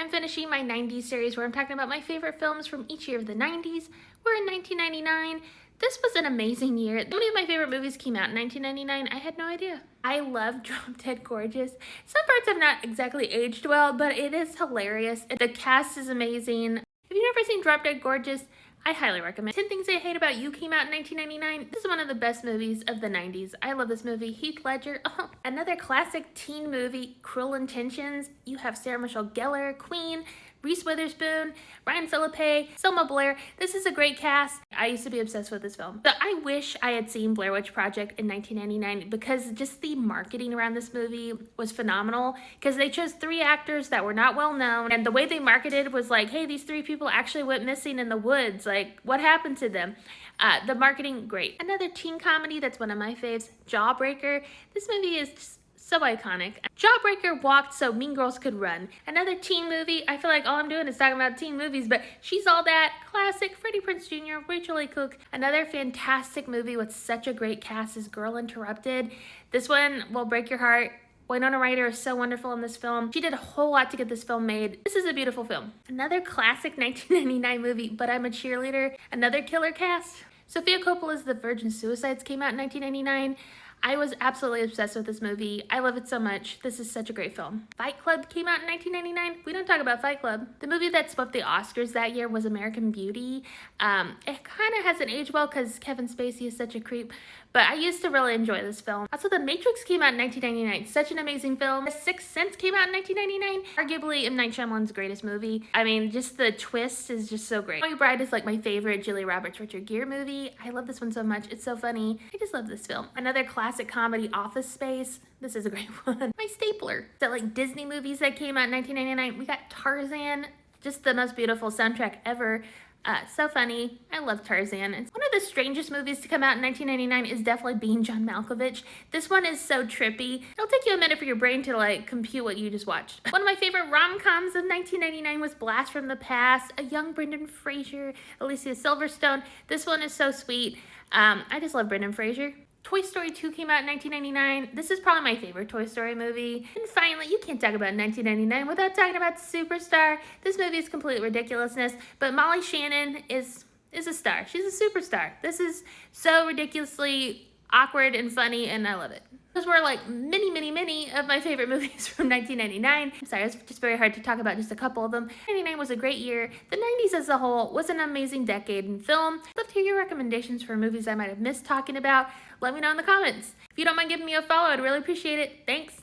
I'm finishing my 90s series where I'm talking about my favorite films from each year of the 90s. We're in 1999. This was an amazing year. So many of my favorite movies came out in 1999. I had no idea. I love Drop Dead Gorgeous. Some parts have not exactly aged well, but it is hilarious. The cast is amazing. If you've never seen Drop Dead Gorgeous, I highly recommend. 10 Things I Hate About You came out in 1999. This is one of the best movies of the 90s. I love this movie. Heath Ledger. Oh, another classic teen movie, Cruel Intentions. You have Sarah Michelle Gellar, Queen, Reese Witherspoon, Ryan Phillippe, Selma Blair. This is a great cast. I used to be obsessed with this film. So I wish I had seen Blair Witch Project in 1999 because just the marketing around this movie was phenomenal because they chose 3 actors that were not well known, and the way they marketed was like, hey, these 3 people actually went missing in the woods. Like, what happened to them? The marketing, great. Another teen comedy that's one of my faves, Jawbreaker. This movie is just so iconic. Jawbreaker walked so Mean Girls could run. Another teen movie. I feel like all I'm doing is talking about teen movies, but She's All That, classic, Freddie Prinze Jr., Rachel A. Cook. Another fantastic movie with such a great cast is Girl Interrupted. This one will break your heart. Winona Ryder is so wonderful in this film. She did a whole lot to get this film made. This is a beautiful film. Another classic 1999 movie, But I'm a Cheerleader. Another killer cast. Sofia Coppola's The Virgin Suicides came out in 1999. I was absolutely obsessed with this movie. I love it so much. This is such a great film. Fight Club came out in 1999. We don't talk about Fight Club. The movie that swept the Oscars that year was American Beauty. It kind of hasn't aged well because Kevin Spacey is such a creep, but I used to really enjoy this film. Also, The Matrix came out in 1999. Such an amazing film. The Sixth Sense came out in 1999. Arguably M. Night Shyamalan's greatest movie. I mean, just the twist is just so great. Bonnie Bride is like my favorite Julia Roberts, Richard Gere movie. I love this one so much. It's so funny. I just love this film. Another classic comedy, Office Space. This is a great one. My stapler. So like Disney movies that came out in 1999. We got Tarzan. Just the most beautiful soundtrack ever. So funny. I love Tarzan. It's one of the strangest movies to come out in 1999 is definitely Being John Malkovich. This one is so trippy. It'll take you a minute for your brain to like compute what you just watched. One of my favorite rom-coms of 1999 was Blast from the Past, a young Brendan Fraser, Alicia Silverstone. This one is so sweet. I just love Brendan Fraser. Toy Story 2 came out in 1999. This is probably my favorite Toy Story movie. And finally, you can't talk about 1999 without talking about Superstar. This movie is complete ridiculousness, but Molly Shannon is a star. She's a superstar. This is so ridiculously awkward and funny, and I love it. Those were like many of my favorite movies from 1999. I'm sorry, it's just very hard to talk about just a couple of them. 1999 was a great year. The 90s as a whole was an amazing decade in film. I'd love to hear your recommendations for movies I might have missed talking about. Let me know in the comments. If you don't mind giving me a follow, I'd really appreciate it. Thanks.